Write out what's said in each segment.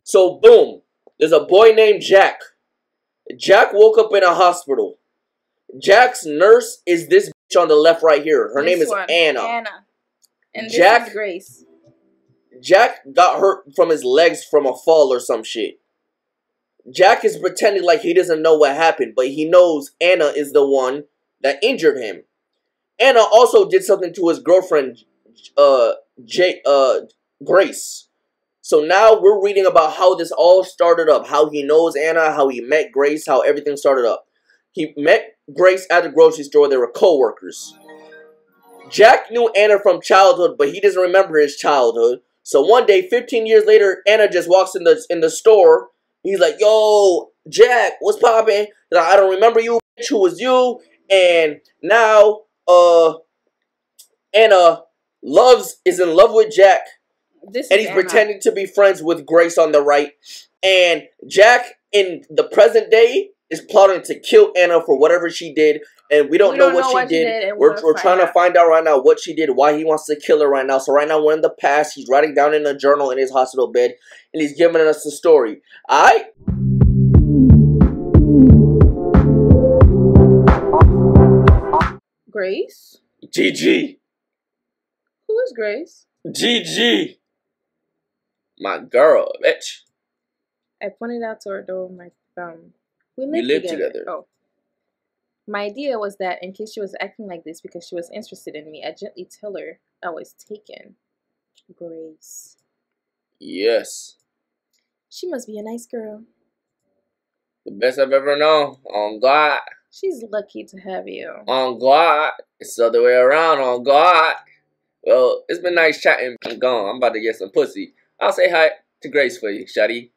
So boom, there's a boy named Jack. Jack woke up in a hospital. Jack's nurse is this bitch on the left right here. Her name is Anna. And Jack, this is Grace. Jack got hurt from his legs from a fall or some shit. Jack is pretending like he doesn't know what happened, but he knows Anna is the one that injured him. Anna also did something to his girlfriend, Grace. So now we're reading about how this all started up. How he knows Anna, how he met Grace, how everything started up. He met Grace at the grocery store. They were co-workers. Jack knew Anna from childhood, but he doesn't remember his childhood. So one day, 15 years later, Anna just walks in the store. He's like, yo, Jack, what's poppin'? Like, I don't remember you, bitch. Who was you? And now, Anna is in love with Jack. And he's pretending to be friends with Grace on the right. And Jack, in the present day, is plotting to kill Anna for whatever she did. And we don't know what she did. We're trying to find out right now what she did, why he wants to kill her right now. So right now we're in the past. He's writing down in a journal in his hospital bed. And he's giving us the story. Alright? Grace? GG. Who is Grace? GG. My girl, bitch. I pointed out to her door with my thumb. We live together. Oh. My idea was that in case she was acting like this because she was interested in me, I'd gently tell her I was taken. Grace. Yes. She must be a nice girl. The best I've ever known. On God. She's lucky to have you. On God. It's the other way around. On God. Well, it's been nice chatting. I'm gone. I'm about to get some pussy. I'll say hi to Grace for you, shawty.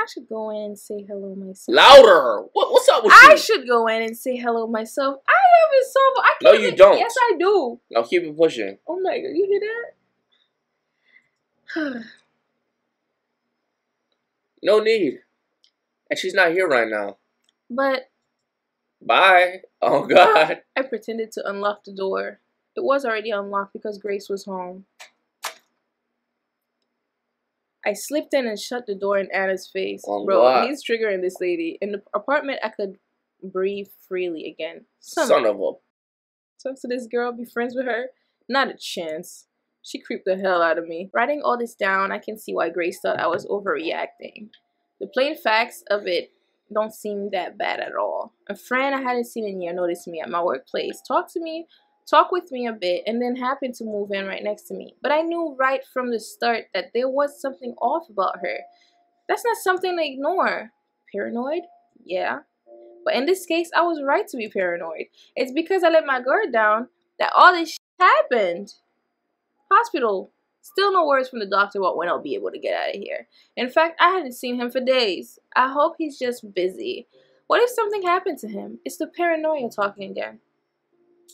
I should go in and say hello myself. Louder! What's up with you? I should go in and say hello myself. I haven't solved. I can't. No, you don't. Yes, I do. Now keep it pushing. Oh my God, you hear that? No need. And she's not here right now. But. Bye. Oh God. I pretended to unlock the door. It was already unlocked because Grace was home. I slipped in and shut the door in Anna's face. Oh, bro, God. He's triggering this lady. In the apartment, I could breathe freely again. Son of a... Talk to this girl, be friends with her? Not a chance. She creeped the hell out of me. Writing all this down, I can see why Grace thought I was overreacting. The plain facts of it don't seem that bad at all. A friend I hadn't seen in a year noticed me at my workplace. Talk with me a bit, and then happened to move in right next to me. But I knew right from the start that there was something off about her. That's not something to ignore. Paranoid? Yeah. But in this case, I was right to be paranoid. It's because I let my guard down that all this shit happened. Hospital. Still no words from the doctor about when I'll be able to get out of here. In fact, I hadn't seen him for days. I hope he's just busy. What if something happened to him? It's the paranoia talking again.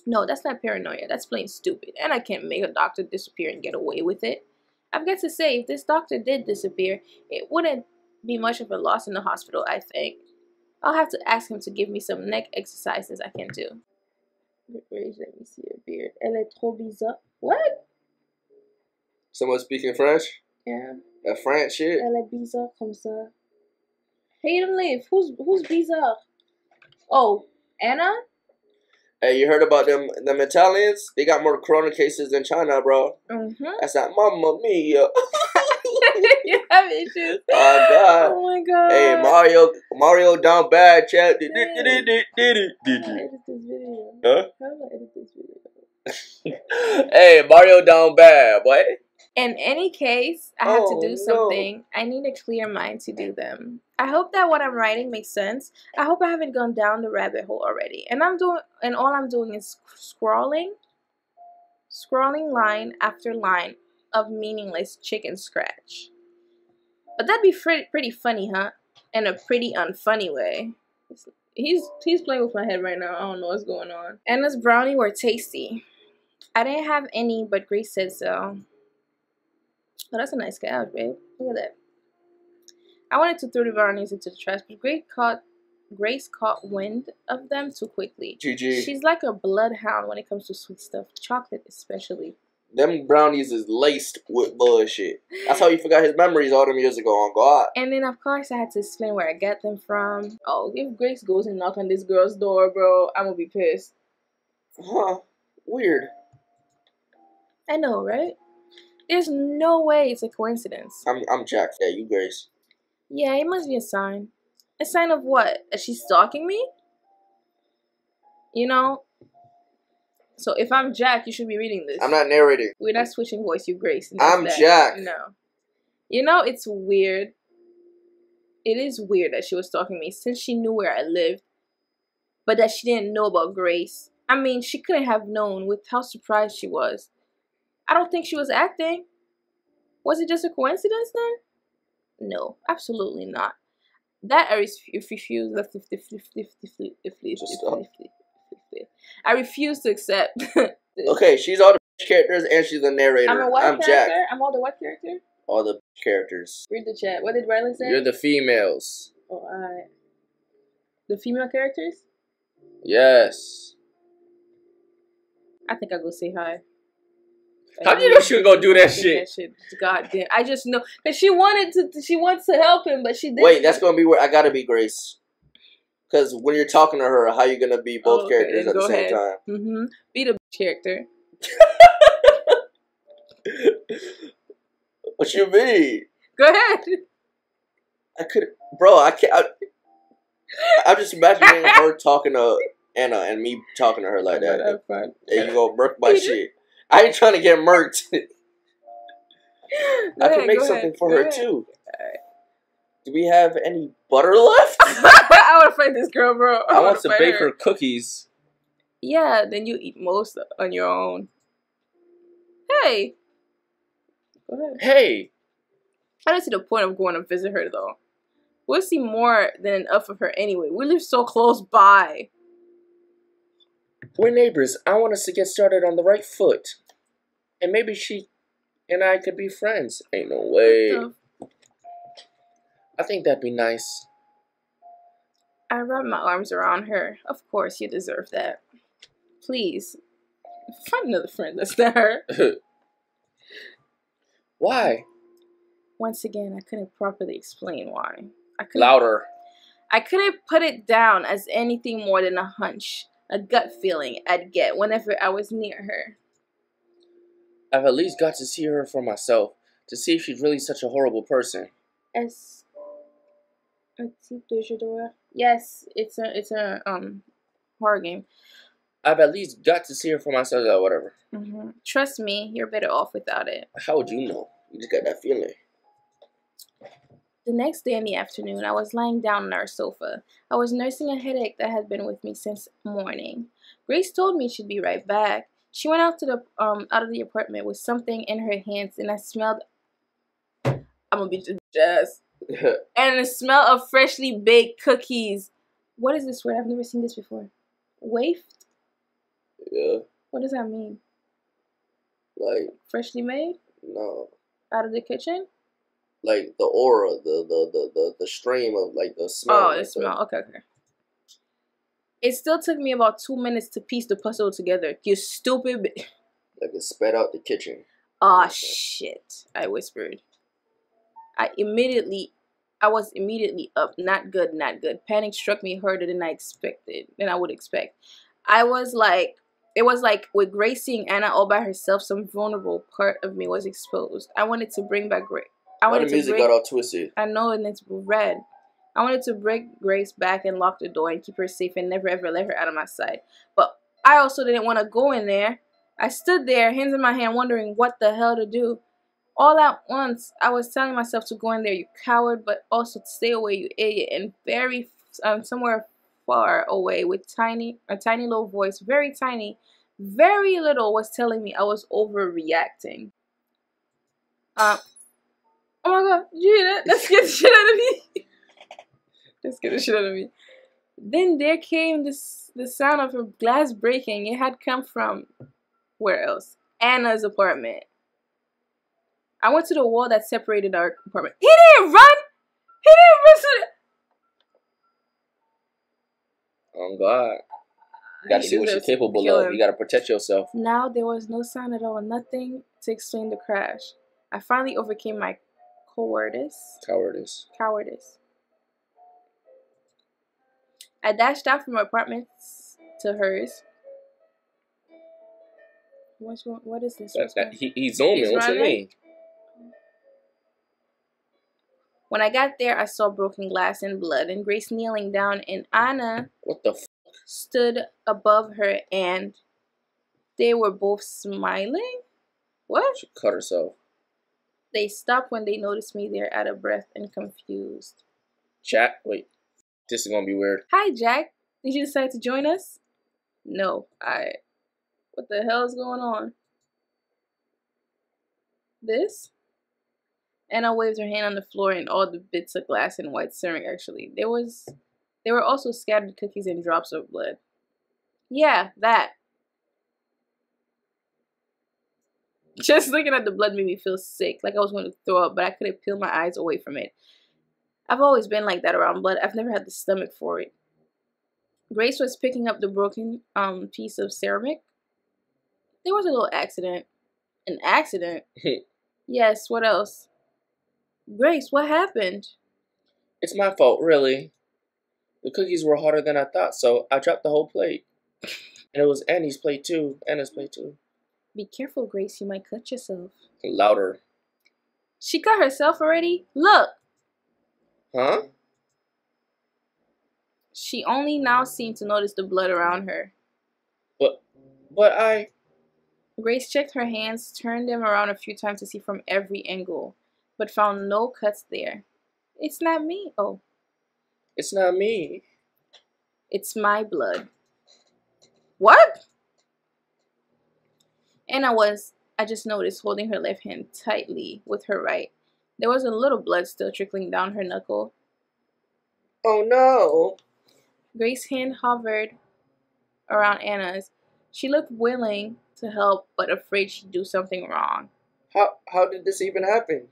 No, that's not paranoia. That's plain stupid. And I can't make a doctor disappear and get away with it. I've got to say, if this doctor did disappear, it wouldn't be much of a loss in the hospital, I think. I'll have to ask him to give me some neck exercises I can do. Let me see her beard. Elle est trop bizarre. What? Someone speaking French? Yeah. That French shit? Elle est bizarre comme ça. Hey, them live. Who's bizarre? Oh, Anna? Hey, you heard about them Italians? They got more corona cases than China, bro. Mm-hmm. That's that Mamma Mia. You have issues. Oh, God. Oh, my God. Hey, Mario down bad, chat. How do I edit this video? Huh? How do I edit this video? Hey, Mario down bad, boy. In any case, I have to do something. I need a clear mind to do them. I hope that what I'm writing makes sense. I hope I haven't gone down the rabbit hole already. And all I'm doing is scrolling line after line of meaningless chicken scratch. But that'd be pretty funny, huh? In a pretty unfunny way. He's playing with my head right now. I don't know what's going on. Anna's brownie were tasty. I didn't have any, but Grace said so. Oh, that's a nice couch, babe. Look at that. I wanted to throw the brownies into the trash, but Grace caught wind of them too quickly. GG. She's like a bloodhound when it comes to sweet stuff. Chocolate especially. Them brownies is laced with bullshit. That's how he forgot his memories all them years ago on God. And then, of course, I had to explain where I got them from. Oh, if Grace goes and knock on this girl's door, bro, I'm gonna be pissed. Huh. Weird. I know, right? There's no way it's a coincidence. I'm Jack. Yeah, you Grace. Yeah, it must be a sign. A sign of what? That she's stalking me? You know? So if I'm Jack, you should be reading this. I'm not narrating. We're not switching voice, you Grace. I'm Jack. No. You know, it's weird. It is weird that she was stalking me since she knew where I lived, but that she didn't know about Grace. I mean, she couldn't have known with how surprised she was. I don't think she was acting. Was it just a coincidence then? No, absolutely not. That I refuse. I refuse to accept. Okay, she's all the characters and she's the narrator. I'm a what character? Jack. I'm all the what character? All the characters. Read the chat. What did Riley say? You're the females. Oh, alright. The female characters? Yes. I think I'll go say hi. How do you know she was gonna do that shit? God damn. I just know. Because she wants to help him, but she didn't. Wait, that's gonna be where I gotta be Grace. Because when you're talking to her, how you gonna be both characters at the same time? Mm-hmm. Be the character. What you mean? Go ahead. I could, bro. I can't. I'm just imagining her talking to Anna and me talking to her like that. That's fun. And you gonna murk my shit. I ain't trying to get murked. I can make something for her too. Right. Do we have any butter left? I want to fight this girl, bro. I want to bake her cookies. Yeah, then you eat most on your own. Hey. Go ahead. Hey. I don't see the point of going to visit her, though. We'll see more than enough of her anyway. We live so close by. We're neighbors. I want us to get started on the right foot. And maybe she and I could be friends. Ain't no way. I think that'd be nice. I wrap my arms around her. Of course, you deserve that. Please. Find another friend that's not her. Why? Once again, I couldn't properly explain why. Louder. I couldn't put it down as anything more than a hunch. A gut feeling I'd get whenever I was near her. I've at least got to see her for myself, to see if she's really such a horrible person. Yes, it's a horror game. I've at least got to see her for myself or whatever. Mm-hmm. Trust me, you're better off without it. How would you know? You just got that feeling. The next day in the afternoon, I was lying down on our sofa. I was nursing a headache that had been with me since morning. Grace told me she'd be right back. She went out of the apartment with something in her hands, and I smelled. I'm gonna be just. And the smell of freshly baked cookies. What is this word? I've never seen this before. Wafted? Yeah. What does that mean? Like freshly made? No. Out of the kitchen? Like the aura, the stream of like the smell. Oh, the smell. Okay. It still took me about 2 minutes to piece the puzzle together. You stupid bitch. Like it sped out the kitchen. Ah, shit, I whispered. I was immediately up. Not good. Panic struck me harder than I would expect. It was like with Grace seeing Anna all by herself, some vulnerable part of me was exposed. I wanted to bring back Grace. The music got all twisted. I know, and it's red. I wanted to break Grace back and lock the door and keep her safe and never ever let her out of my sight. But I also didn't want to go in there. I stood there, hands in my hand, wondering what the hell to do. All at once, I was telling myself to go in there, you coward, but also to stay away, you idiot. And very, somewhere far away, with a tiny little voice, very tiny, very little, was telling me I was overreacting. Oh my god, did you hear that? That scared the shit out of me. That scared the shit out of me. Then there came the sound of a glass breaking. It had come from, where else? Anna's apartment. I went to the wall that separated our apartment. He didn't run! He didn't run! Oh God. You gotta see what she's capable of. You gotta protect yourself. Now there was no sign at all, nothing to explain the crash. I finally overcame my cowardice. I dashed out from our apartments to hers. What is this? He's zooming. What you mean? When I got there, I saw broken glass and blood, and Grace kneeling down, and Anna stood above her, and they were both smiling. What? She cut herself. They stopped when they noticed me there, out of breath and confused. Jack, wait. This is gonna be weird. Hi, Jack. Did you decide to join us? No, what the hell is going on? This? Anna waved her hand on the floor, and all the bits of glass and white ceramic, actually. There were also scattered cookies and drops of blood. Yeah, that. Just looking at the blood made me feel sick, like I was going to throw up, but I couldn't peel my eyes away from it. I've always been like that around blood. I've never had the stomach for it. Grace was picking up the broken piece of ceramic. There was a little accident. An accident? Yes, what else? Grace, what happened? It's my fault, really. The cookies were hotter than I thought, so I dropped the whole plate. And it was Anna's plate too. Be careful, Grace. You might cut yourself. Louder. She cut herself already? Look! Huh? She only now seemed to notice the blood around her. But I... Grace checked her hands, turned them around a few times to see from every angle, but found no cuts there. It's not me. Oh. It's not me. It's my blood. What? Anna was, I just noticed, holding her left hand tightly with her right. There was a little blood still trickling down her knuckle. Oh no. Grace's hand hovered around Anna's. She looked willing to help, but afraid she'd do something wrong. How did this even happen?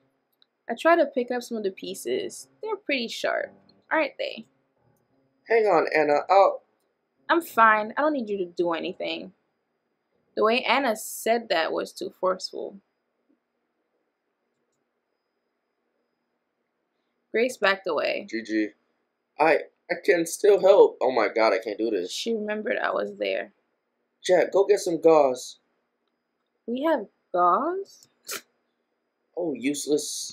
I tried to pick up some of the pieces. They're pretty sharp, aren't they? Hang on, Anna. I'm fine. I don't need you to do anything. The way Anna said that was too forceful. Grace backed away. Gigi, I can still help. Oh my god, I can't do this. She remembered I was there. Jack, go get some gauze. We have gauze? Oh, useless.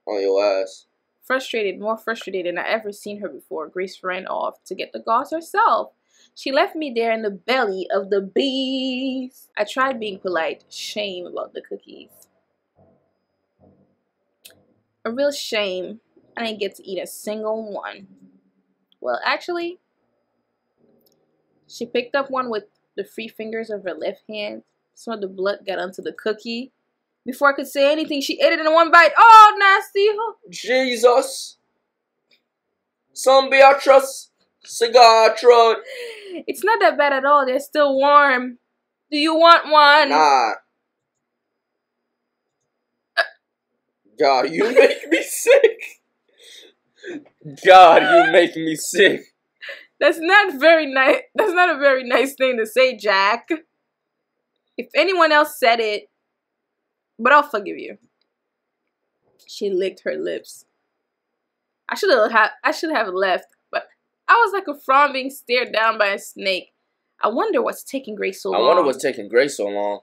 On your ass. Frustrated, more frustrated than I ever seen her before, Grace ran off to get the gauze herself. She left me there in the belly of the beast. I tried being polite. Shame about the cookies. A real shame. I didn't get to eat a single one. Well, actually, she picked up one with the free fingers of her left hand. Some of the blood got onto the cookie. Before I could say anything, she ate it in one bite. Oh, nasty. Jesus. Some Beatrice. Cigar truck. It's not that bad at all. They're still warm. Do you want one? Nah. God, you make me sick. God, you make me sick. That's not very nice. That's not a very nice thing to say, Jack. If anyone else said it, but I'll forgive you. She licked her lips. I should have left, but I was like a frog being stared down by a snake. I wonder what's taking Grace so long. I wonder what's taking Grace so long.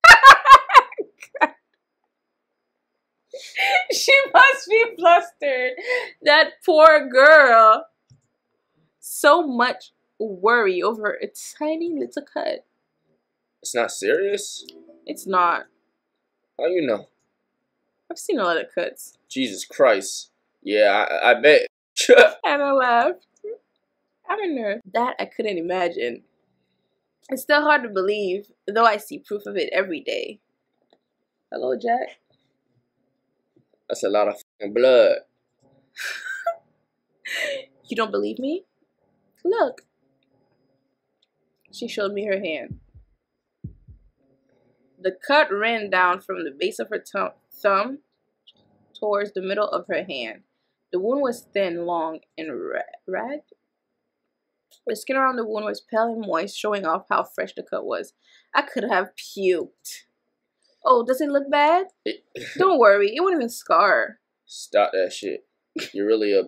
She must be flustered. That poor girl. So much worry over a tiny little cut. It's not serious? It's not. How you know? I've seen a lot of cuts. Jesus Christ. Yeah, I bet. Anna laughed. I'm a nerd. That I couldn't imagine. It's still hard to believe, though I see proof of it every day. Hello, Jack? That's a lot of fucking blood. You don't believe me? Look. She showed me her hand. The cut ran down from the base of her thumb towards the middle of her hand. The wound was thin, long, and ragged. The skin around the wound was pale and moist, showing off how fresh the cut was. I could have puked. Oh, does it look bad? Don't worry, it won't even scar. Stop that shit. You're really a...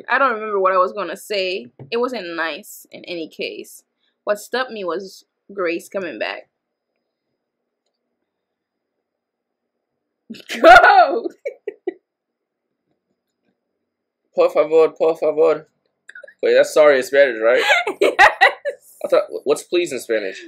I don't remember what I was going to say. It wasn't nice in any case. What stopped me was Grace coming back. Go! Por favor, por favor. Wait, that's sorry in Spanish, right? Yes. I thought, what's please in Spanish?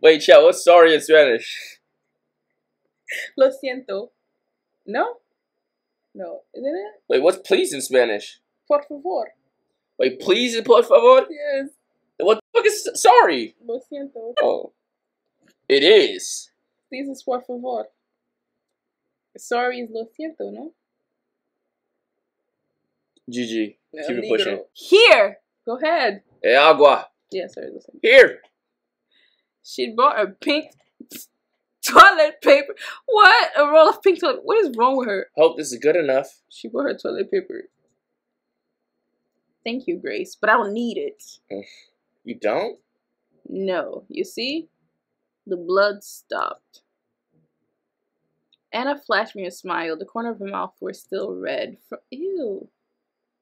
Wait, chat, what's sorry in Spanish? Lo siento. No? No, isn't it? Wait, what's please in Spanish? Por favor. Wait, please and por favor? Yes. What the fuck is sorry? Lo siento. Oh. It is. Please is por favor. Sorry is lo siento, no? GG. Keep it pushing. Here! Go ahead. Agua. Yeah, sorry, listen. Here. She bought a pink toilet paper. What? A roll of pink toilet. What is wrong with her? Hope this is good enough. She bought her toilet paper. Thank you, Grace, but I don't need it. You don't? No. You see? The blood stopped. Anna flashed me a smile. The corner of her mouth was still red. Ew.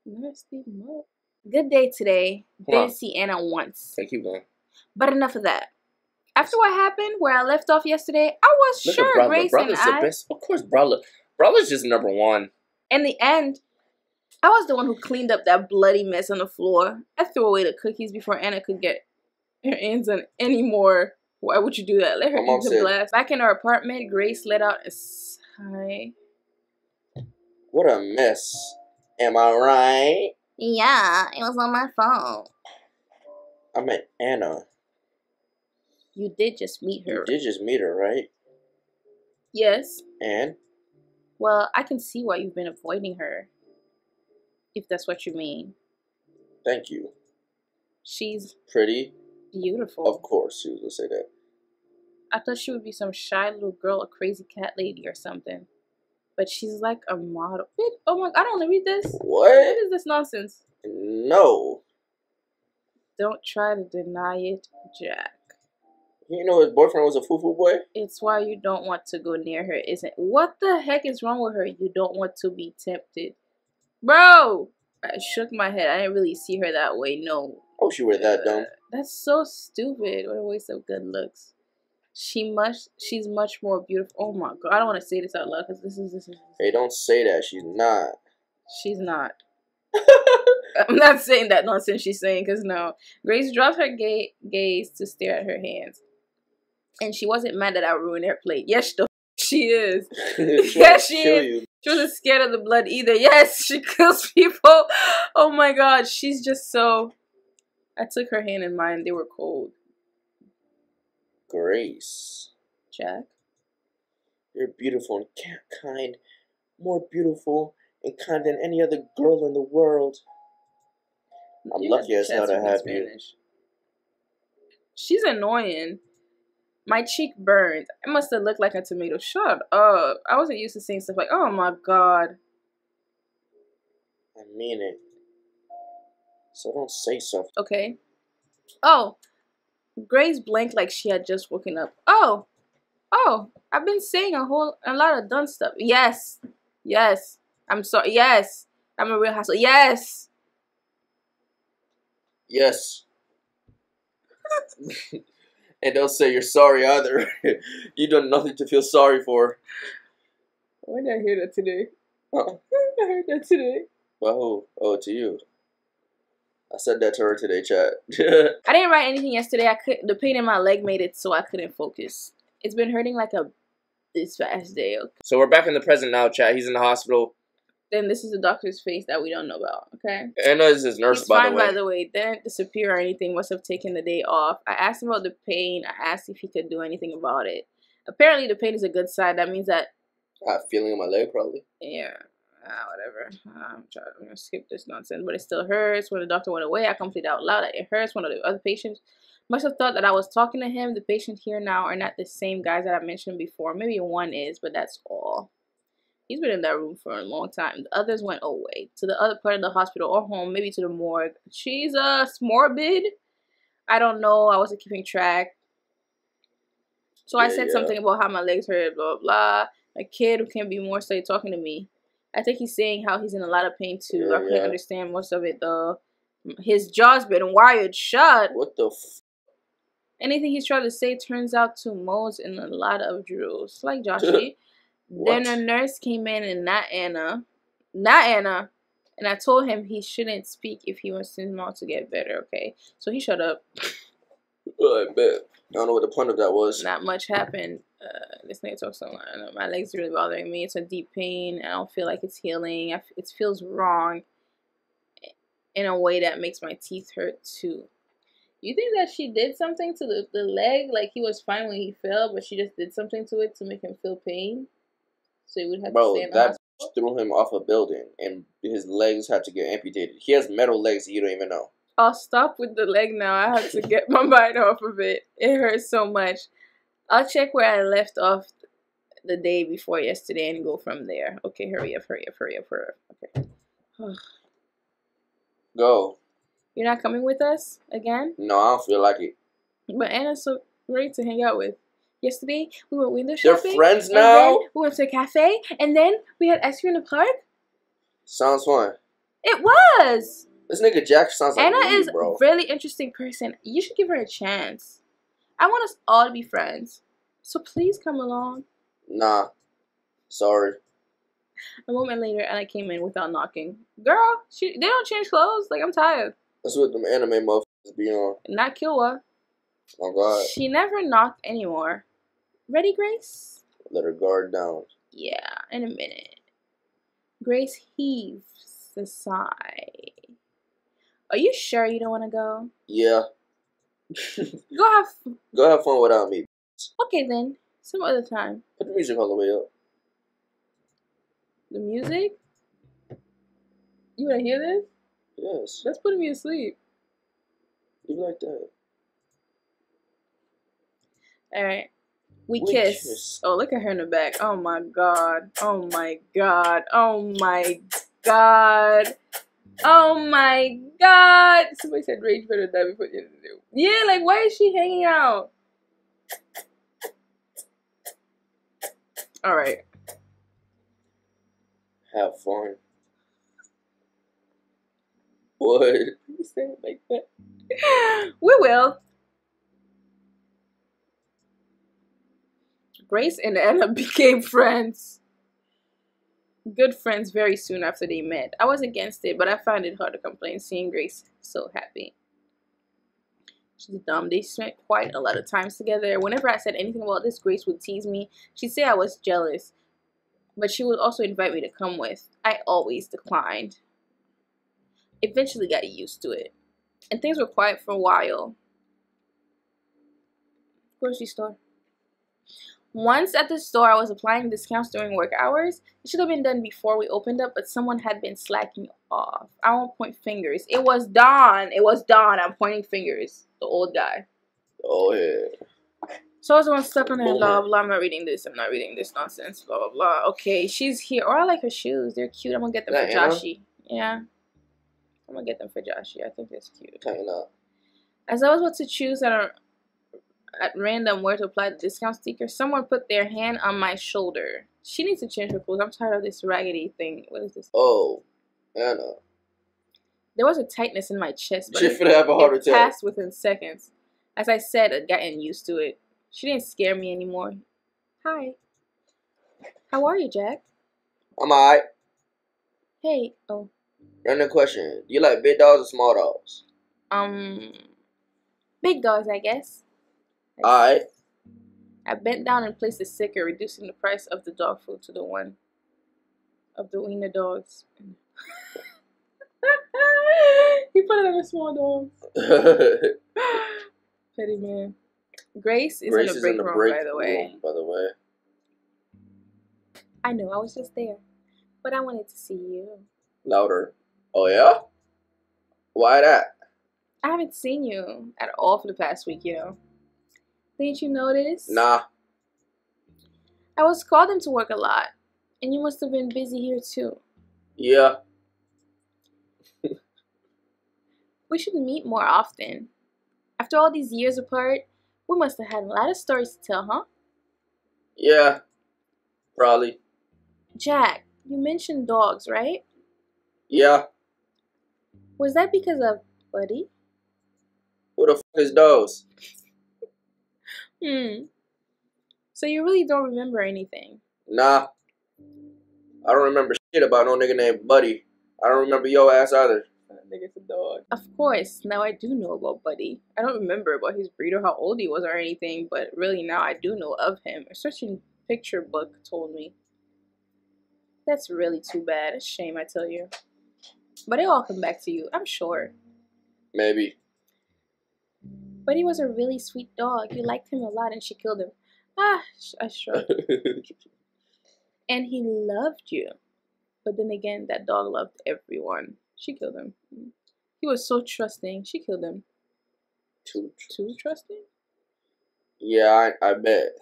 Nasty mud. Good day today. Didn't see Anna once. Okay, keep going. But enough of that. After what happened, where I left off yesterday, I was sure Grace and I... the best. Of course, Brother's just number one. In the end, I was the one who cleaned up that bloody mess on the floor. I threw away the cookies before Anna could get her hands on any more. Why would you do that? Let her eat the blast. Back in our apartment, Grace let out a sigh. What a mess. Am I right? Yeah, it was on my phone. I met Anna. You did just meet her. You did just meet her, right? Yes. And? Well, I can see why you've been avoiding her. If that's what you mean. Thank you. She's... pretty? Beautiful. Of course, she was gonna say that. I thought she would be some shy little girl, a crazy cat lady or something. But she's like a model. Oh my, I don't want to read this. What? What is this nonsense? No. Don't try to deny it, Jack. You know his boyfriend was a foo-foo boy? It's why you don't want to go near her, isn't it? What the heck is wrong with her? You don't want to be tempted. Bro! I shook my head. I didn't really see her that way, no. Oh, she were that dumb. That's so stupid. What a waste of good looks. She's much more beautiful. Oh my god. I don't want to say this out loud because this is. Hey, don't say that. She's not. She's not. I'm not saying that nonsense she's saying because no. Grace dropped her gaze to stare at her hands. And she wasn't mad that I ruined her plate. Yes, she is. Yes, she is. You. She wasn't scared of the blood either. Yes, she kills people. Oh my god. She's just so... I took her hand in mine. They were cold. Grace. Jack? You're beautiful and kind. More beautiful and kind than any other girl in the world. I'm lucky as hell to have you. She's annoying. My cheek burned. It must have looked like a tomato. Shut up. I wasn't used to saying stuff like, oh my god. I mean it. So don't say something. Okay. Oh. Grace blinked like she had just woken up. Oh. Oh. I've been saying a lot of dumb stuff. Yes. Yes. I'm sorry. Yes. I'm a real hassle. Yes. Yes. And don't say you're sorry either. You done nothing to feel sorry for. Why did I hear that today? Huh? I heard that today. Oh, to you. I said that to her today, chat. I didn't write anything yesterday. The pain in my leg made it so I couldn't focus. It's been hurting like this past day. Okay? So we're back in the present now, chat. He's in the hospital. Then this is the doctor's face that we don't know about, okay? Anna is his nurse, by the way. Didn't disappear or anything. Must have taken the day off. I asked him about the pain. I asked if he could do anything about it. Apparently, the pain is a good sign. That means that... I have feeling in my leg, probably. Yeah. Whatever. I'm gonna skip this nonsense, but it still hurts. When the doctor went away, I complained out loud that it hurts. One of the other patients must have thought that I was talking to him. The patients here now are not the same guys that I mentioned before. Maybe one is, but that's all. He's been in that room for a long time. The others went away to the other part of the hospital or home, maybe to the morgue. Jesus, morbid. I don't know. I wasn't keeping track. So I said something about how my legs hurt, blah, blah, blah. A kid who can be more started talking to me. I think he's saying how he's in a lot of pain too. I couldn't understand most of it though. His jaw's been wired shut. What the Anything he's trying to say turns out to moles and a lot of drools. Like Joshy. Then a nurse came in and not Anna. And I told him he shouldn't speak if he wants his mouth to get better, okay? So he shut up. I bet. I don't know what the point of that was. Not much happened. This nigga talks so long. My legs are really bothering me. It's a deep pain. I don't feel like it's healing. It feels wrong in a way that makes my teeth hurt too. You think that she did something to the leg? Like he was fine when he fell, but she just did something to it to make him feel pain? So he would have to stay in the hospital? Threw him off a building and his legs had to get amputated. He has metal legs that you don't even know. I'll stop with the leg now. I have to get my mind off of it. It hurts so much. I'll check where I left off the day before yesterday and go from there. Okay, hurry up. Okay. Go. You're not coming with us again? No, I don't feel like it. But Anna's so great to hang out with. Yesterday, we went window shopping. They're friends now? And then we went to a cafe. And then we had ice cream in the park. Sounds fun. It was. This nigga Jack sounds like Anna me, is bro. a really interesting person. You should give her a chance. I want us all to be friends. So please come along. Nah. Sorry. A moment later, Anna came in without knocking. Girl, they don't change clothes. Like, I'm tired. That's what them anime motherfuckers be on. Not Killua. Oh, God. She never knocked anymore. Ready, Grace? Let her guard down. Yeah, in a minute. Grace heaves a sigh. Are you sure you don't want to go? Yeah. Go have fun without me. Okay, then. Some other time. Put the music all the way up. The music? You want to hear this? Yes. That's putting me asleep. You like that? Alright. We kiss. Oh, look at her in the back. Oh my god. Oh my god. Oh my god. Oh my god. Somebody said rage better die before the end of the day. Yeah, like why is she hanging out? Alright. Have fun. What? You say it like that. We will. Grace and Anna became friends. Good friends very soon after they met. I was against it, but I found it hard to complain seeing Grace so happy. She's dumb. They spent quite a lot of times together. Whenever I said anything about this, Grace would tease me. She'd say I was jealous, but she would also invite me to come with. I always declined. Eventually got used to it, and things were quiet for a while. Grocery store. Once at the store, I was applying discounts during work hours. It should have been done before we opened up, but someone had been slacking off. I won't point fingers. It was Don. I'm pointing fingers. The old guy. Oh, yeah. So I was the one stuck on there, blah, blah. I'm not reading this nonsense, blah, blah, blah. Okay, she's here. Oh, I like her shoes. They're cute. I'm going to get them for Joshy. Yeah. I'm going to get them for Joshy. I think that's cute. Hanging out. As I was about to choose at random where to apply the discount sticker, someone put their hand on my shoulder. She needs to change her clothes. I'm tired of this raggedy thing. What is this? Oh, Anna. There was a tightness in my chest, but it passed within seconds. As I said, I'd gotten used to it. She didn't scare me anymore. Hi. How are you, Jack? I'm alright. Hey. Oh. Random question. Do you like big dogs or small dogs? Big dogs, I guess. Alright. I bent down and placed the sticker, reducing the price of the dog food to the one of the wiener dogs. He put it on the small dogs. Petty man. Grace is in the break room, by the way. I know, I was just there. But I wanted to see you. Louder. Oh, yeah? Why that? I haven't seen you at all for the past week, you know. Didn't you notice? Nah. I was called into work a lot, and you must have been busy here too. Yeah. We should meet more often. After all these years apart, we must have had a lot of stories to tell, huh? Yeah. Probably. Jack, you mentioned dogs, right? Yeah. Was that because of Buddy? Who the fuck is those? So you really don't remember anything? Nah. I don't remember shit about no nigga named Buddy. I don't remember your ass either. That nigga's a dog. Of course, now I do know about Buddy. I don't remember about his breed or how old he was or anything, but really now I do know of him. A searching picture book told me. That's really too bad. A shame, I tell you. But it'll all come back to you, I'm sure. Maybe. But he was a really sweet dog. You liked him a lot and she killed him. I shrugged. And he loved you. But then again, that dog loved everyone. She killed him. He was so trusting. She killed him. Too trusting? Yeah, I bet.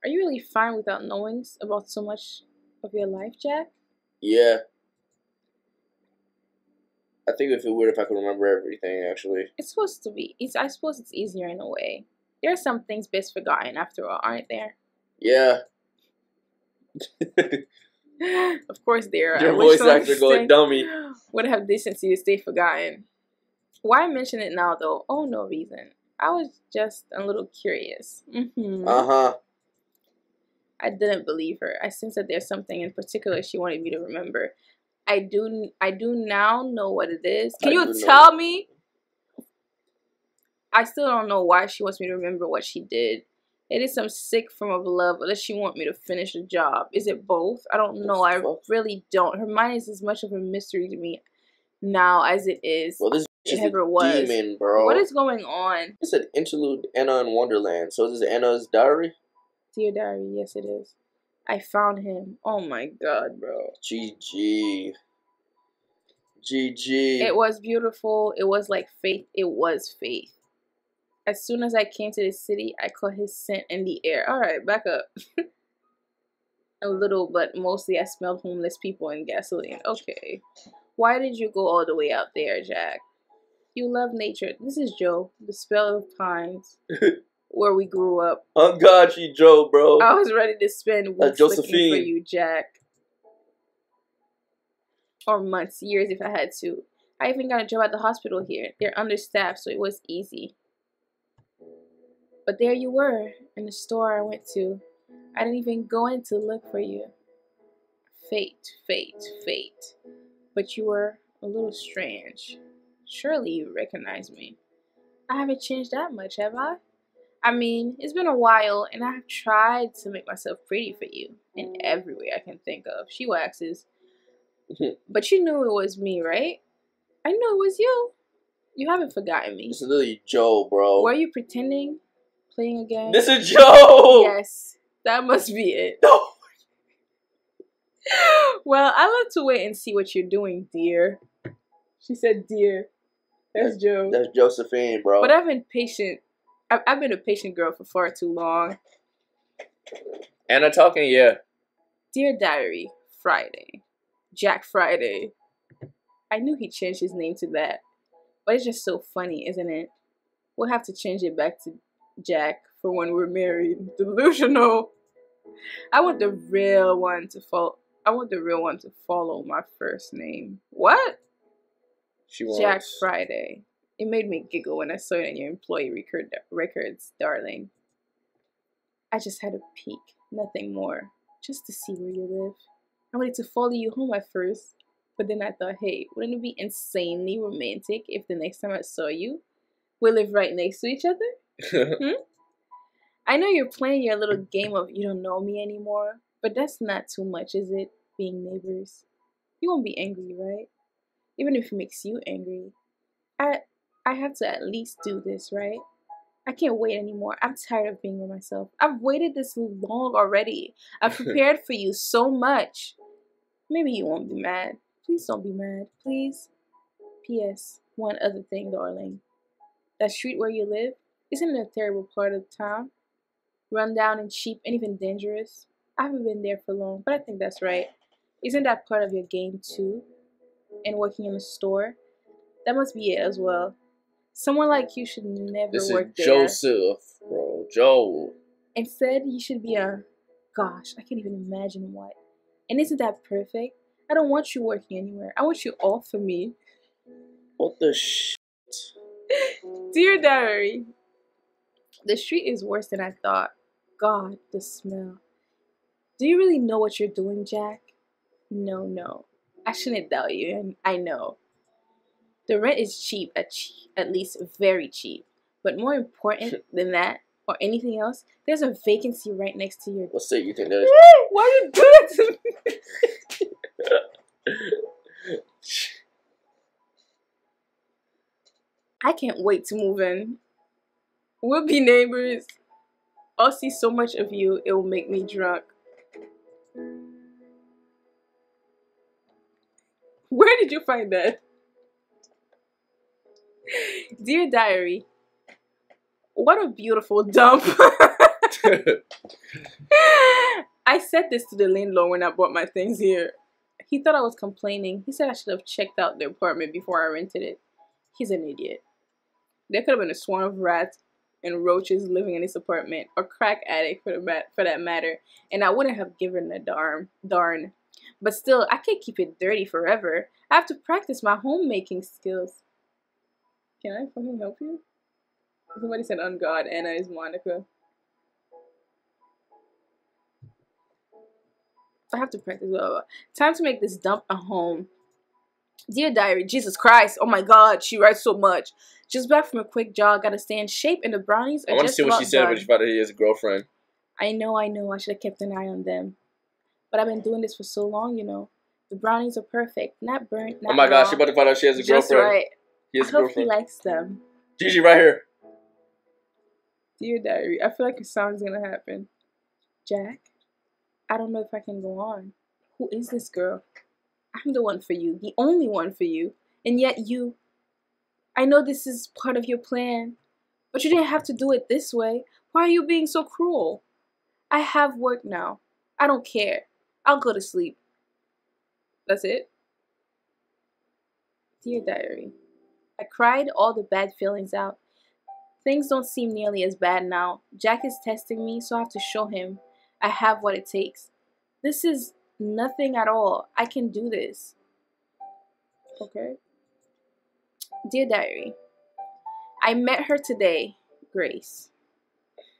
Are you really fine without knowing about so much of your life, Jack? Yeah. I think it'd feel weird if I could remember everything, actually. It's supposed to be. I suppose it's easier in a way. There are some things best forgotten after all, aren't there? Yeah. Of course there are. Your voice actor going dummy. Would have decency to stay forgotten. Why mention it now, though? Oh, no reason. I was just a little curious. Uh-huh. I didn't believe her. I sensed that there's something in particular she wanted me to remember. I do now know what it is. Can you tell me? I still don't know why she wants me to remember what she did. It is some sick form of love, or does she want me to finish the job? Is it both? I don't know. I really don't. Her mind is as much of a mystery to me now as it is. Well, this is ever a was. demon, bro. What is going on? It's an interlude Anna in Wonderland. So is this Anna's diary? Dear diary, yes it is. I found him. Oh my god, bro. GG. GG. It was beautiful. It was like faith. It was faith. As soon as I came to the city, I caught his scent in the air. Alright, back up. A little, but mostly I smelled homeless people and gasoline. Okay. Why did you go all the way out there, Jack? You love nature. This is Joe, the spell of pines, where we grew up. Oh God, she Joe, bro. I was ready to spend weeks looking for you, Jack. Or months, years if I had to. I even got a job at the hospital here. They're understaffed, so it was easy. But there you were, in the store I went to. I didn't even go in to look for you. Fate, fate, fate. But you were a little strange. Surely you recognize me. I haven't changed that much, have I? I mean, it's been a while, and I have tried to make myself pretty for you in every way I can think of. She waxes. But you knew it was me, right? I knew it was you. You haven't forgotten me. This is literally Joe, bro. Were you pretending? Playing a game? This is Joe! Yes. That must be it. No. Well, I love to wait and see what you're doing, dear. She said, dear. That's Joe. That's Josephine, bro. But I've been patient. I've been a patient girl for far too long. Anna talking, yeah. Dear Diary, Friday. Jack Friday. I knew he changed his name to that. But it's just so funny, isn't it? We'll have to change it back to Jack for when we're married. Delusional. I want the real one to follow my first name. What? Jack Friday. It made me giggle when I saw it in your employee records, darling. I just had a peek, nothing more, just to see where you live. I wanted to follow you home at first, but then I thought, hey, wouldn't it be insanely romantic if the next time I saw you, we live right next to each other? I know you're playing your little game of you don't know me anymore, but that's not too much, is it, being neighbors? You won't be angry, right? Even if it makes you angry. I have to at least do this, right? I can't wait anymore. I'm tired of being with myself. I've waited this long already. I've prepared for you so much. Maybe you won't be mad. Please don't be mad. Please. P.S. One other thing, darling. That street where you live, isn't it a terrible part of town? Run down and cheap and even dangerous? I haven't been there for long, but I think that's right. Isn't that part of your game too? And working in a store? That must be it as well. Someone like you should never work there. This is Joseph, bro. Joe. Instead, you should be a... Gosh, I can't even imagine what. And isn't that perfect? I don't want you working anywhere. I want you all for me. What the shit? Dear Diary, the street is worse than I thought. God, the smell. Do you really know what you're doing, Jack? No. I shouldn't tell you, and I know. The rent is cheap, at least very cheap. But more important than that, or anything else, there's a vacancy right next to your... What state you think that is? Why you do that to me? I can't wait to move in. We'll be neighbors. I'll see so much of you, it will make me drunk. Where did you find that? Dear Diary, what a beautiful dump. I said this to the landlord when I bought my things here. He thought I was complaining. He said I should have checked out the apartment before I rented it. He's an idiot. There could have been a swarm of rats and roaches living in this apartment, or crack addict for that matter, and I wouldn't have given a darn. But still, I can't keep it dirty forever. I have to practice my homemaking skills. Can I fucking help you? Somebody said, on God, Anna is Monica. I have to practice. Blah, blah, blah. Time to make this dump a home. Dear Diary, Jesus Christ, oh my God, she writes so much. Just back from a quick jog, gotta stay in shape, and the brownies are just about done. I want to see what she said when she found out he has a girlfriend. I know, I should have kept an eye on them. But I've been doing this for so long, you know. The brownies are perfect, not burnt, not Oh my raw. God, she about to find out she has a girlfriend. Just right. He has I hope he likes them. Gigi, right here. Dear Diary, I feel like a song's gonna happen. Jack, I don't know if I can go on. Who is this girl? I'm the one for you, the only one for you. And yet you... I know this is part of your plan, but you didn't have to do it this way. Why are you being so cruel? I have work now. I don't care. I'll go to sleep. That's it? Dear Diary, I cried all the bad feelings out. Things don't seem nearly as bad now. Jack is testing me, so I have to show him I have what it takes. This is nothing at all. I can do this. Okay. Dear Diary, I met her today, Grace.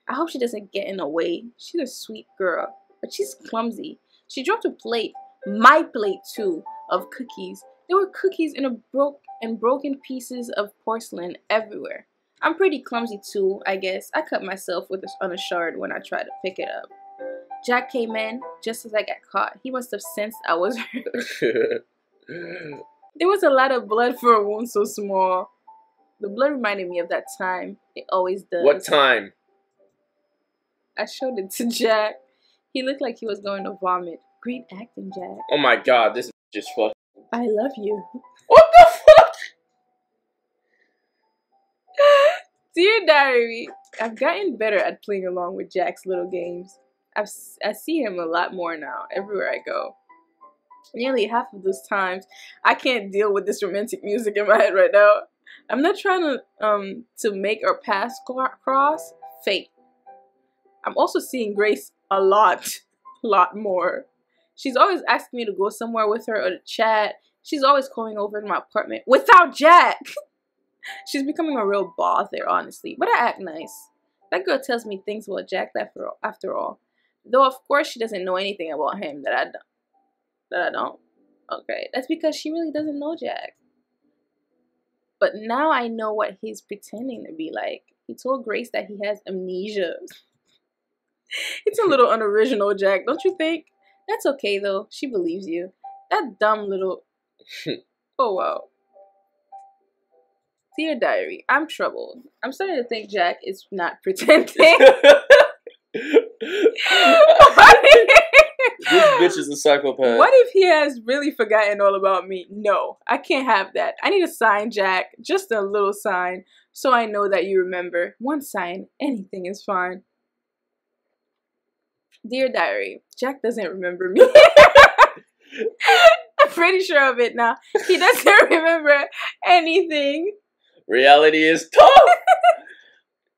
I hope she doesn't get in the way. She's a sweet girl, but she's clumsy. She dropped a plate, my plate too, of cookies. There were cookies in broken pieces of porcelain everywhere. I'm pretty clumsy too, I guess. I cut myself on a shard when I tried to pick it up. Jack came in just as I got caught. He must have sensed I was hurt. There was a lot of blood for a wound so small. The blood reminded me of that time. It always does. What time? I showed it to Jack. He looked like he was going to vomit. Great acting, Jack. Oh my God, this is just fuck. I love you. What the fuck? Dear Diary, I've gotten better at playing along with Jack's little games. I see him a lot more now, everywhere I go. Nearly half of those times, I can't deal with this romantic music in my head right now. I'm not trying to make our paths cross. Fate. I'm also seeing Grace a lot more. She's always asking me to go somewhere with her or to chat. She's always coming over to my apartment without Jack. She's becoming a real bother, honestly. But I act nice. That girl tells me things about Jack after all. Though, of course, she doesn't know anything about him that I don't. Okay, that's because she really doesn't know Jack. But now I know what he's pretending to be like. He told Grace that he has amnesia. It's a little unoriginal, Jack, don't you think? That's okay, though. She believes you. That dumb little... Oh, wow. Dear Diary, I'm troubled. I'm starting to think Jack is not pretending. This bitch is a psychopath. What if he has really forgotten all about me? No, I can't have that. I need a sign, Jack. Just a little sign, so I know that you remember. One sign, anything is fine. Dear Diary, Jack doesn't remember me. I'm pretty sure of it now. He doesn't remember anything. Reality is tough.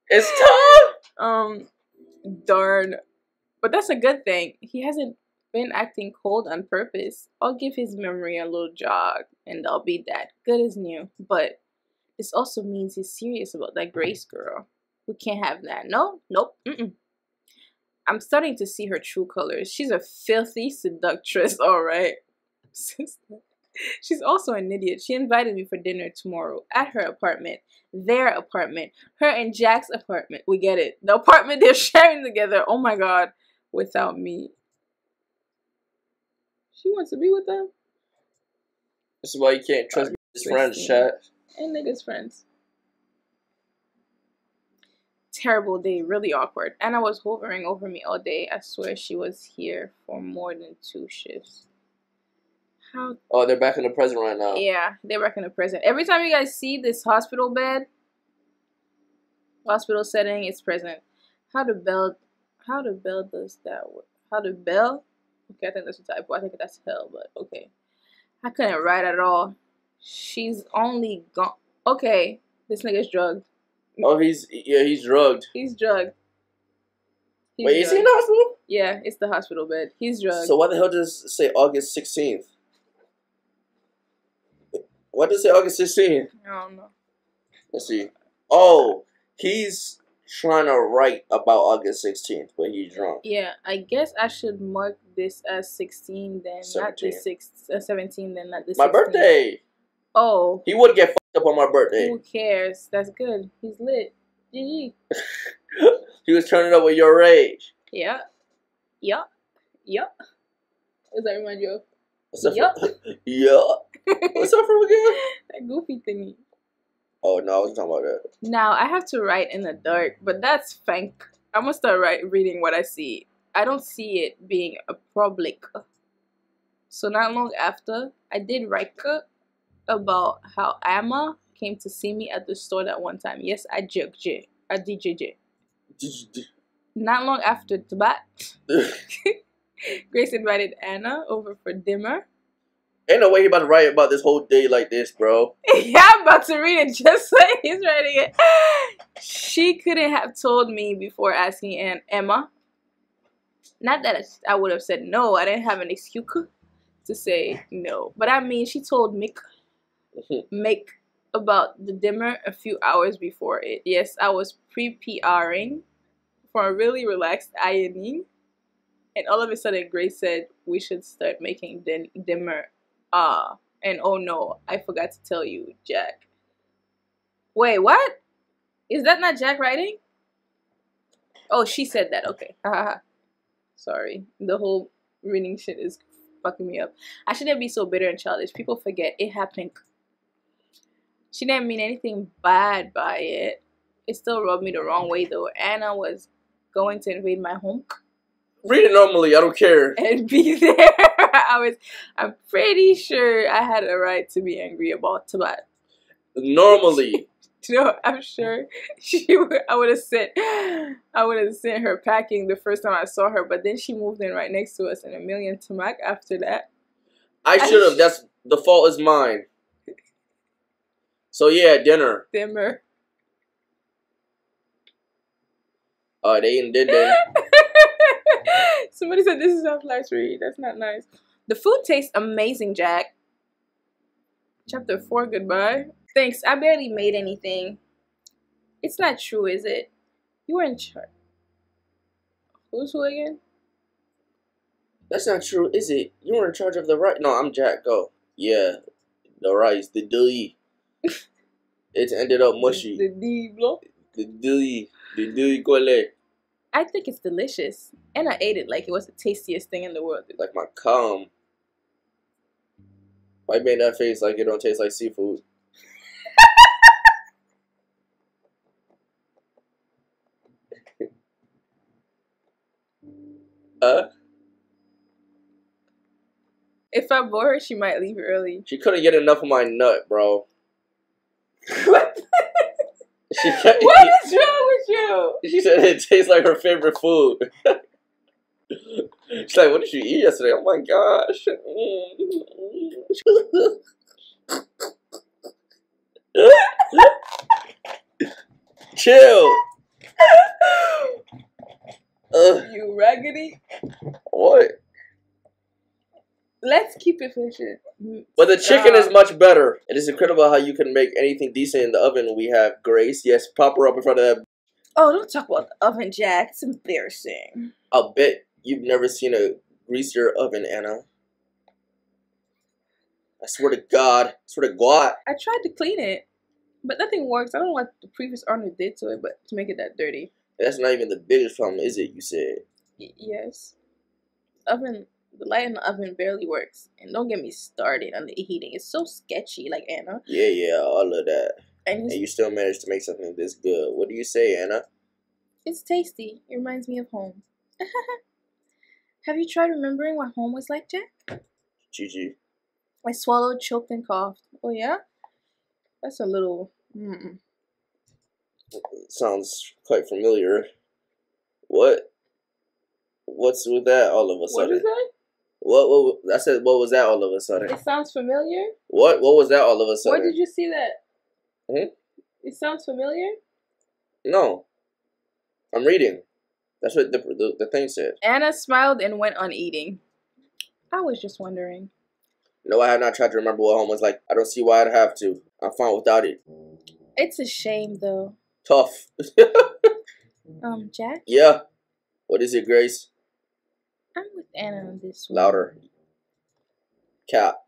It's tough. Darn. But that's a good thing. He hasn't been acting cold on purpose. I'll give his memory a little jog, and I'll be that good as new. But this also means he's serious about that Grace girl. We can't have that. No? Nope. I'm starting to see her true colors. She's a filthy seductress, alright. She's also an idiot. She invited me for dinner tomorrow at her apartment. Their apartment. Her and Jack's apartment. We get it. The apartment they're sharing together. Oh my god. Without me. She wants to be with them? This is why you can't trust his friends, chat. And niggas' friends. Terrible day, really awkward. Anna was hovering over me all day. I swear she was here for more than 2 shifts. How? Oh, they're back in the present right now. Yeah, they're back in the present. Every time you guys see this hospital bed, hospital setting, it's present. How the bell does that work? How the bell? Okay, I think that's a typo. I think that's hell, but okay. I couldn't write at all. She's only gone. Okay, this nigga's drugged. Oh, he's drugged. He's drugged. Wait, is he in the hospital? Yeah, it's the hospital bed. He's drugged. So why the hell does it say August 16th? What does it say August 16th? I don't know. Let's see. Oh, he's trying to write about August 16th, but he's drunk. Yeah, I guess I should mark this as 16 then, 17. not this 17 then, not this. My 16. birthday. Oh. He would get fucked up on my birthday. Who cares? That's good. He's lit. GG. He was turning up with your rage. Yeah. Yup. Yup. What does that remind you of? What's that from? Yeah. What's that from again? That goofy thingy. Oh, no, I wasn't talking about that. Now, I have to write in the dark, but that's fank. I'm gonna start reading what I see. I don't see it being a public. So not long after, I did write about how Emma came to see me at the store that one time. Yes, I JJ. I DJJ. Not long after that, Grace invited Anna over for dinner. Ain't no way he about to write about this whole day like this, bro. Yeah, I'm about to read it just like he's writing it. She couldn't have told me before asking Emma. Not that I would have said no. I didn't have an excuse to say no. But I mean, she told Mick about the dinner a few hours before it. Yes, I was pre-PRing for a really relaxed ironing. And all of a sudden, Grace said we should start making dinner. And oh no, I forgot to tell you, Jack. Wait, what? Is that not Jack writing? Oh, she said that. Okay. Sorry. The whole reading shit is fucking me up. I shouldn't be so bitter and childish. People forget it happened. She didn't mean anything bad by it. It still rubbed me the wrong way though. Anna was going to invade my home. Read it normally, I don't care. And be there. I'm pretty sure I had a right to be angry about that. Normally. No, I'm sure I would have sent her packing the first time I saw her, but then she moved in right next to us and a million tamak after that. I should have. That's the fault is mine. So yeah, dinner. Dimmer. Oh, they ain't did that. Somebody said this is our last read. That's not nice. The food tastes amazing, Jack. Chapter 4, goodbye. Thanks, I barely made anything. It's not true, is it? You were in charge. Who's who again? That's not true, is it? You were in charge of the rice. No, I'm Jack. Go. Yeah, the rice, the dilly. It ended up mushy. The dilly. The dilly colle. I think it's delicious. And I ate it like it was the tastiest thing in the world. Like my cum. Why made that face like it don't taste like seafood? If I bore her, she might leave early. She couldn't get enough of my nut, bro. What? What is wrong with you? She said it tastes like her favorite food. She's like, what did you eat yesterday? Oh my gosh. Chill. You raggedy. What? Let's keep it fishing. But the chicken is much better. It is incredible how you can make anything decent in the oven. We have Grace. Yes, pop her up in front of that. Oh, don't talk about the oven, Jack. It's embarrassing. I'll bet you've never seen a greasier oven, Anna. I swear to God. I swear to God. I tried to clean it, but nothing works. I don't know what the previous owner did to it, but to make it that dirty. That's not even the biggest problem, is it? You said. Yes. The light in the oven barely works. And don't get me started on the heating. It's so sketchy, like Anna. Yeah, all of that. And you still managed to make something this good. What do you say, Anna? It's tasty. It reminds me of home. Have you tried remembering what home was like, Jack? Gigi. I swallowed, choked, and coughed. Oh, yeah? That's a little... Sounds quite familiar. What? What's with that all of a sudden? What is that? What? I said, what was that all of a sudden? It sounds familiar. What was that all of a sudden? Where did you see that? Hmm? It sounds familiar? No. I'm reading. That's what the thing said. Anna smiled and went on eating. I was just wondering. No, I have not tried to remember what home was like. I don't see why I'd have to. I'm fine without it. It's a shame, though. Tough. Jack? Yeah. What is it, Grace? I'm with Anna on this one. Louder. Cap.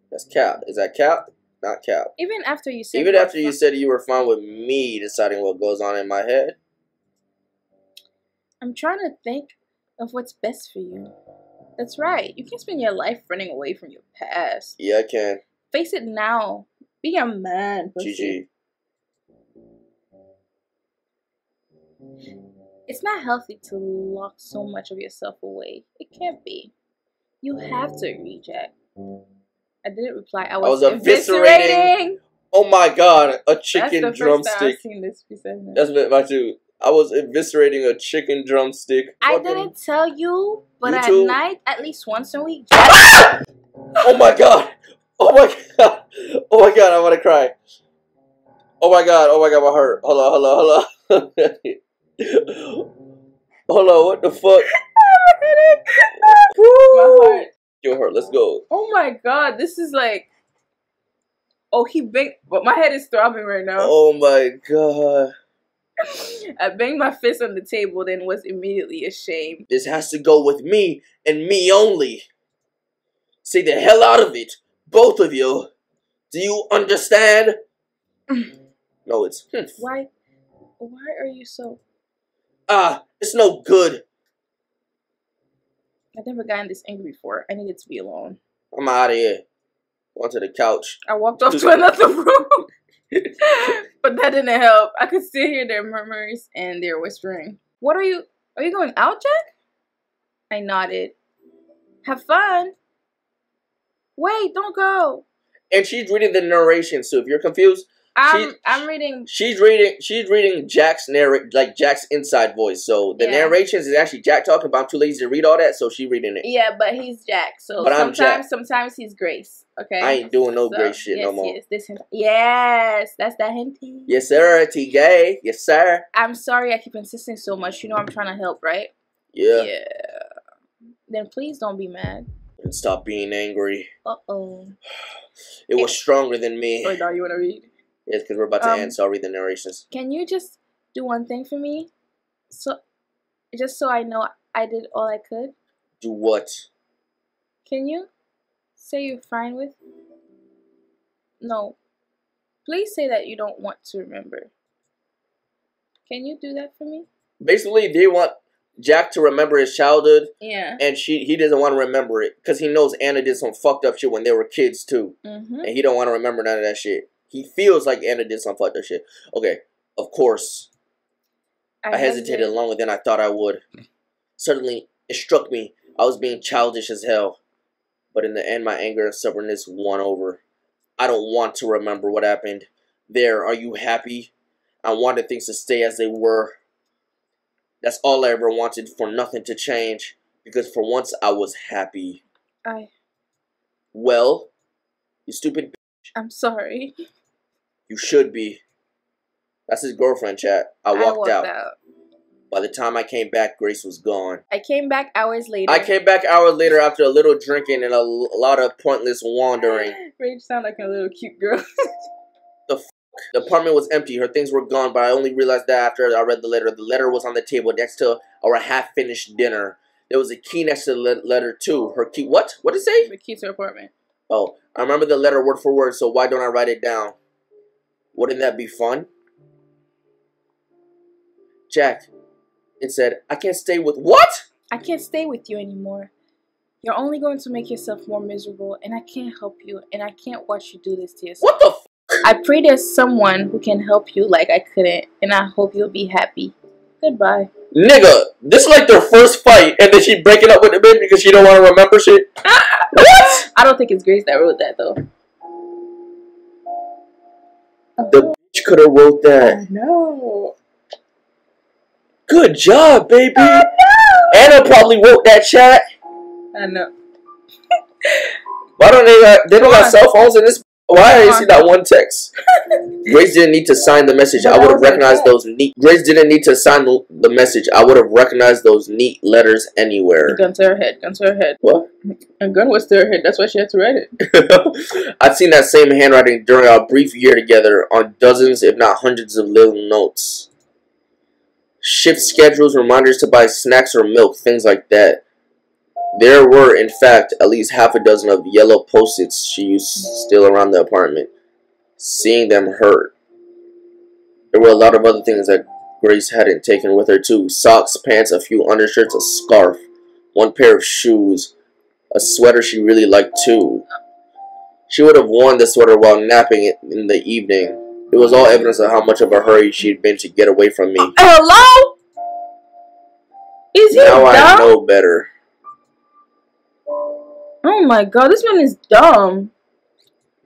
That's cap. Is that cap? Not cap. Even after you said... Even after you said you were fine with me deciding what goes on in my head? I'm trying to think of what's best for you. That's right. You can't spend your life running away from your past. Yeah, I can. Face it now. Be a man, pussy. GG. It's not healthy to lock so much of yourself away. It can't be. You have to agree, Jack. I didn't reply. I was eviscerating. Oh my God, a chicken That's the drumstick. first time I've seen this piece of That's my too. I was eviscerating a chicken drumstick. I didn't tell you, but at night, at least once a week. Oh my God. Oh my God. Oh my God, I want to cry. Oh my God, my heart. Hold on. Hold on, what the fuck? My heart. Your heart, let's go. Oh my God, this is like... Oh, he banged... But my head is throbbing right now. Oh my God. I banged my fist on the table, then was immediately ashamed. This has to go with me and me only. Say the hell out of it, both of you. Do you understand? No, it's... Why are you so... It's no good. I've never gotten this angry before. I needed to be alone. I'm out of here. Onto the couch. I walked off to another room. But that didn't help. I could still hear their murmurs and their whispering. Are you going out, Jack? I nodded. Have fun. Wait, don't go. And she's reading the narration, so if you're confused, I'm reading. She's reading Jack's Jack's inside voice. So the narrations is actually Jack talking, but I'm too lazy to read all that, so she's reading it. Yeah, but he's Jack. So sometimes he's Grace. Okay. I ain't doing no Grace shit no more. Yes, that's that hinty. Yes, sir. T gay. Yes, sir. I'm sorry I keep insisting so much. You know I'm trying to help, right? Yeah. Yeah. Then please don't be mad. And stop being angry. Uh-oh. It was stronger than me. Wait, now you want to read? Yes, because we're about to end, so I'll read the narrations. Can you just do one thing for me? Just so I know I did all I could? Do what? Can you say you're fine with? No. Please say that you don't want to remember. Can you do that for me? Basically, they want Jack to remember his childhood. Yeah. And he doesn't want to remember it because he knows Anna did some fucked up shit when they were kids too. And he don't want to remember none of that shit. He feels like Anna did some fucked up shit. Okay, of course. I hesitated longer than I thought I would. Suddenly, it struck me I was being childish as hell. But in the end, my anger and stubbornness won over. I don't want to remember what happened. There, are you happy? I wanted things to stay as they were. That's all I ever wanted, for nothing to change. Because for once, I was happy. Well, you stupid bitch. I'm sorry. You should be. That's his girlfriend, chat. I walked out. By the time I came back, Grace was gone. I came back hours later. I came back hours later after a little drinking and a lot of pointless wandering. Rage sound like a little cute girl. The apartment was empty. Her things were gone, but I only realized that after I read the letter. The letter was on the table next to our half-finished dinner. There was a key next to the letter, too. Her key... What? What did it say? The key to her apartment. Oh, I remember the letter word for word, so why don't I write it down? Wouldn't that be fun? Jack, it said, I can't stay with... What? I can't stay with you anymore. You're only going to make yourself more miserable, and I can't help you, and I can't watch you do this to yourself. What the f***? I pray there's someone who can help you like I couldn't, and I hope you'll be happy. Goodbye. Nigga, this is like their first fight, and then she breaking up with the bitch because she don't want to remember shit? What? I don't think it's Grace that wrote that, though. The bitch could have wrote that. I know. Good job, baby. I know. Anna probably wrote that chat. I know. Why don't they don't got cell phones in this? Why did you see that one text? Grace didn't need to sign the message. I would have recognized those neat. Grace didn't need to sign the message. I would have recognized those neat letters anywhere. Gun to her head. Gun to her head. What? A gun was to her head. That's why she had to write it. I'd seen that same handwriting during our brief year together on dozens, if not hundreds, of little notes. Shift schedules, reminders to buy snacks or milk, things like that. There were, in fact, at least half a dozen of yellow post-its she used still around the apartment. Seeing them hurt. There were a lot of other things that Grace hadn't taken with her too. Socks, pants, a few undershirts, a scarf, one pair of shoes, a sweater she really liked too. She would have worn the sweater while napping in the evening. It was all evidence of how much of a hurry she'd been to get away from me. Hello? Is he now dumb? I know better. Oh my god, this man is dumb.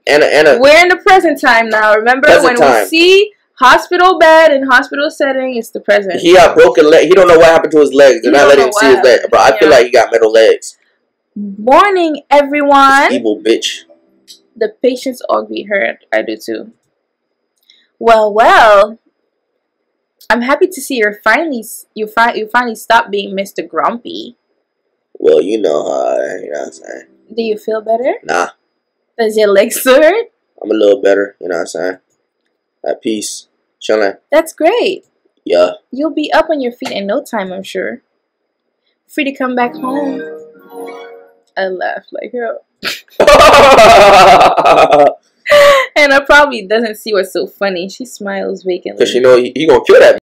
Anna. We're in the present time now. Remember when we see hospital bed and hospital setting, it's the present. He got broken leg. He don't know what happened to his legs. They're not letting him see his legs. Bro, I feel like he got metal legs. Morning, everyone. This evil bitch. The patients all greet her. I do too. Well. I'm happy to see you finally stopped being Mr. Grumpy. Well, you know what I'm saying. Do you feel better? Nah. Does your legs hurt? I'm a little better, you know what I'm saying. At peace. Chilling. That's great. Yeah. You'll be up on your feet in no time, I'm sure. Free to come back home. I laugh like hell. Anna probably doesn't see what's so funny. She smiles vacantly. Because she know he gonna kill that.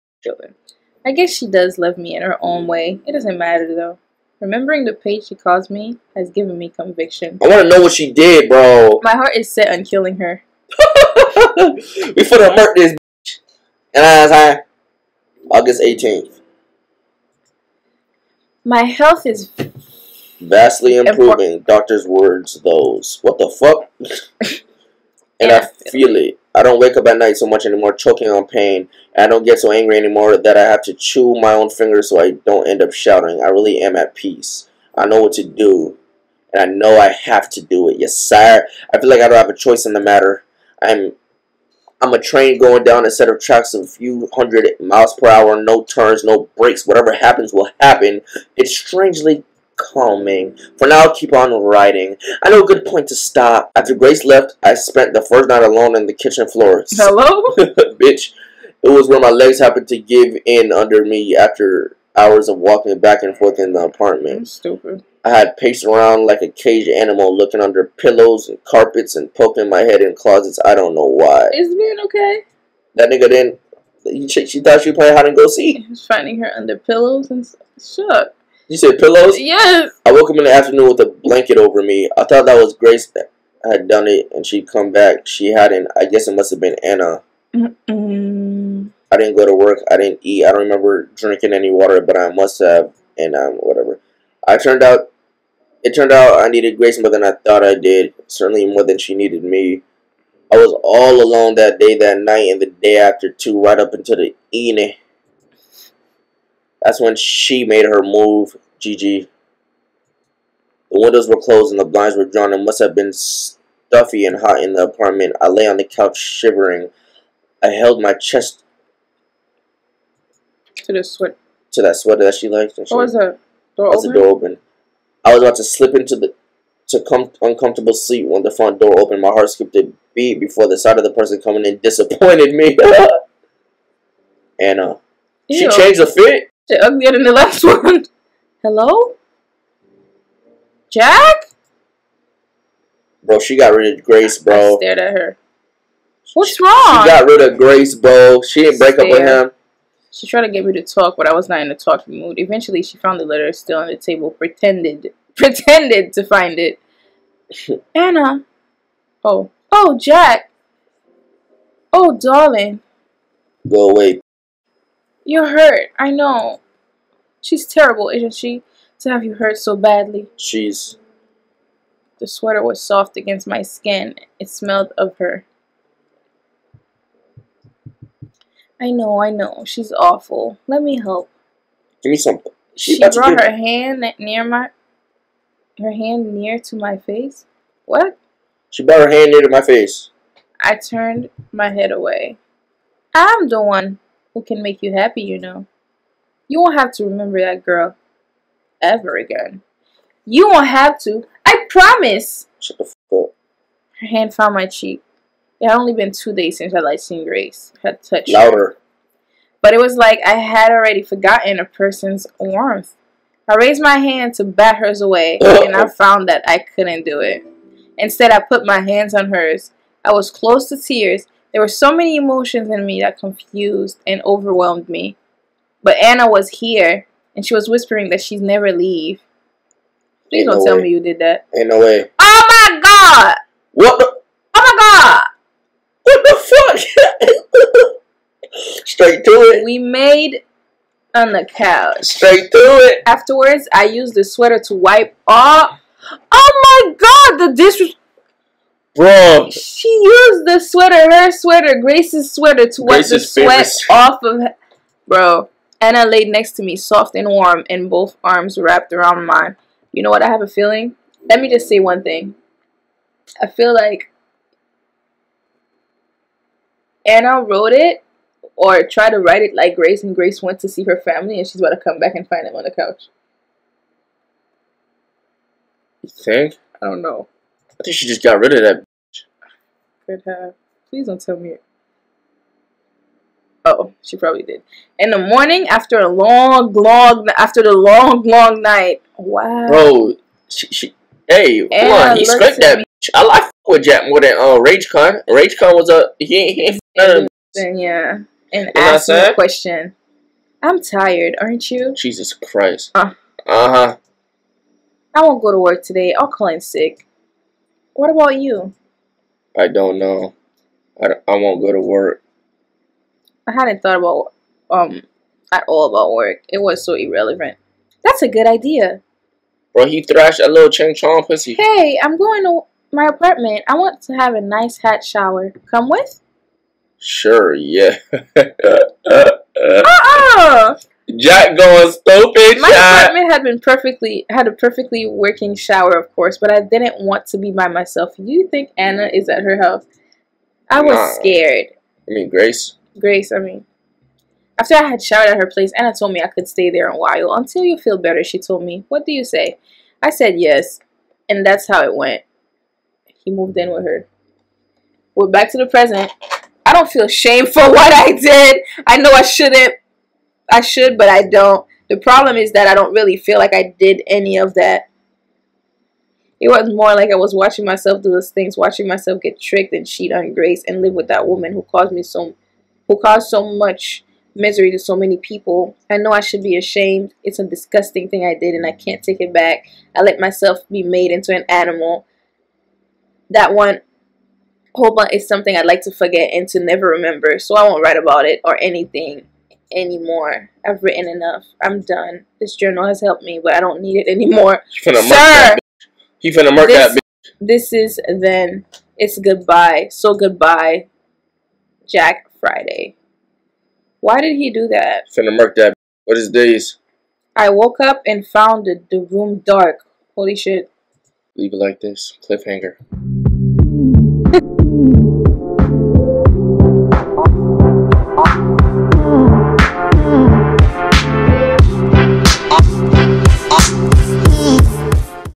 I guess she does love me in her own way. It doesn't matter though. Remembering the page she calls me has given me conviction. I want to know what she did, bro. My heart is set on killing her. We finna murk this bitch. And I August 18th. My health is vastly improving. Doctor's words, those. What the fuck? And I feel it. I don't wake up at night so much anymore, choking on pain. And I don't get so angry anymore that I have to chew my own fingers so I don't end up shouting. I really am at peace. I know what to do. And I know I have to do it. Yes, sir. I feel like I don't have a choice in the matter. I'm a train going down a set of tracks of a few hundred miles per hour. No turns, no brakes. Whatever happens will happen. It's strangely calming. For now, I'll keep on riding. I know a good point to stop. After Grace left, I spent the first night alone on the kitchen floor. Hello? Bitch. It was where my legs happened to give in under me after hours of walking back and forth in the apartment. I'm stupid. I had paced around like a caged animal, looking under pillows and carpets and poking my head in closets. I don't know why. Is being okay? That nigga didn't. She thought she was playing hide and go seek. He was finding her under pillows and shut. You said pillows? Yes. I woke up in the afternoon with a blanket over me. I thought that was Grace that had done it, and she'd come back. She hadn't. I guess it must have been Anna. I didn't go to work. I didn't eat. I don't remember drinking any water, but I must have. And whatever. It turned out It turned out I needed Grace more than I thought I did. Certainly more than she needed me. I was all alone that day, that night, and the day after too, right up until the evening. That's when she made her move, Gigi. The windows were closed and the blinds were drawn. It must have been stuffy and hot in the apartment. I lay on the couch shivering. I held my chest to the sweat. To that sweater that she liked. What was that? Door open? The door open. I was about to slip into the uncomfortable sleep when the front door opened. My heart skipped a beat before the sight of the person coming in disappointed me. Anna. Ew. She changed the fit? She's uglier than the last one. Hello? Jack? Bro, she got rid of Grace, bro. I stared at her. What's wrong? She got rid of Grace, bro. She didn't break up with him. She tried to get me to talk, but I was not in a talking mood. Eventually, she found the letter still on the table, pretended to find it. Anna. Oh, Jack. Oh, darling. Go away. You're hurt. I know. She's terrible, isn't she? To have you hurt so badly. She's... The sweater was soft against my skin. It smelled of her. I know. She's awful. Let me help. Give me something. She brought her hand near to my face. What? She brought her hand near to my face. I turned my head away. I'm the one who can make you happy, you know. You won't have to remember that girl ever again. You won't have to. I promise. Shut the fuck up. Her hand found my cheek. It had only been 2 days since I had seen Grace. Had touched Louder. her. But it was like I had already forgotten a person's warmth. I raised my hand to bat hers away, and I found that I couldn't do it. Instead, I put my hands on hers. I was close to tears. There were so many emotions in me that confused and overwhelmed me. But Anna was here, and she was whispering that she'd never leave. Please don't tell me you did that. Ain't no way. Oh my God! What the? Oh my God! What the fuck? Straight to it. We made on the couch. Straight to it. Afterwards, I used the sweater to wipe off. Oh my God! The disrespect. Bro. She used the sweater, her sweater, Grace's sweater, to wipe the sweat off of her. Bro. Anna laid next to me, soft and warm, and both arms wrapped around mine. You know what? I have a feeling. Let me just say one thing. I feel like Anna wrote it or tried to write it like Grace, and Grace went to see her family, and she's about to come back and find them on the couch. You think? I don't know. I think she just got rid of that bitch. Could have. Please don't tell me it. Oh, she probably did. In the morning, after the long night. Wow. Bro, hey, come on, he scraped that bitch. I like with Jack more than RageCon. RageCon was he ain't yeah. And asked me a question. I'm tired, aren't you? Jesus Christ. I won't go to work today. I'll call in sick. What about you? I don't know. I won't go to work. I hadn't thought about at all about work. It was so irrelevant. That's a good idea. Bro, he thrashed that little Ching Chong pussy. Hey, I'm going to my apartment. I want to have a nice hot shower. Come with? Sure, yeah. Jack going stupid. My apartment had a perfectly working shower, of course, but I didn't want to be by myself. You think Anna is at her house? I was scared. I mean, Grace. After I had showered at her place, Anna told me I could stay there a while. Until you feel better, she told me. What do you say? I said yes, and that's how it went. He moved in with her. We're back to the present. I don't feel shame for what I did. I know I shouldn't. I should, but I don't. The problem is that I don't really feel like I did any of that. It was more like I was watching myself do those things, watching myself get tricked and cheat on Grace and live with that woman who caused so much misery to so many people. I know I should be ashamed. It's a disgusting thing I did, and I can't take it back. I let myself be made into an animal. That one hope is something I'd like to forget and to never remember, so I won't write about it or anything anymore. I've written enough. I'm done. This journal has helped me, but I don't need it anymore. Sir, He finna murk that bitch. This is then. It's goodbye. So goodbye, Jack Friday. Why did he do that? Finna murk that bitch. What is days? I woke up and found the room dark. Holy shit. Leave it like this. Cliffhanger.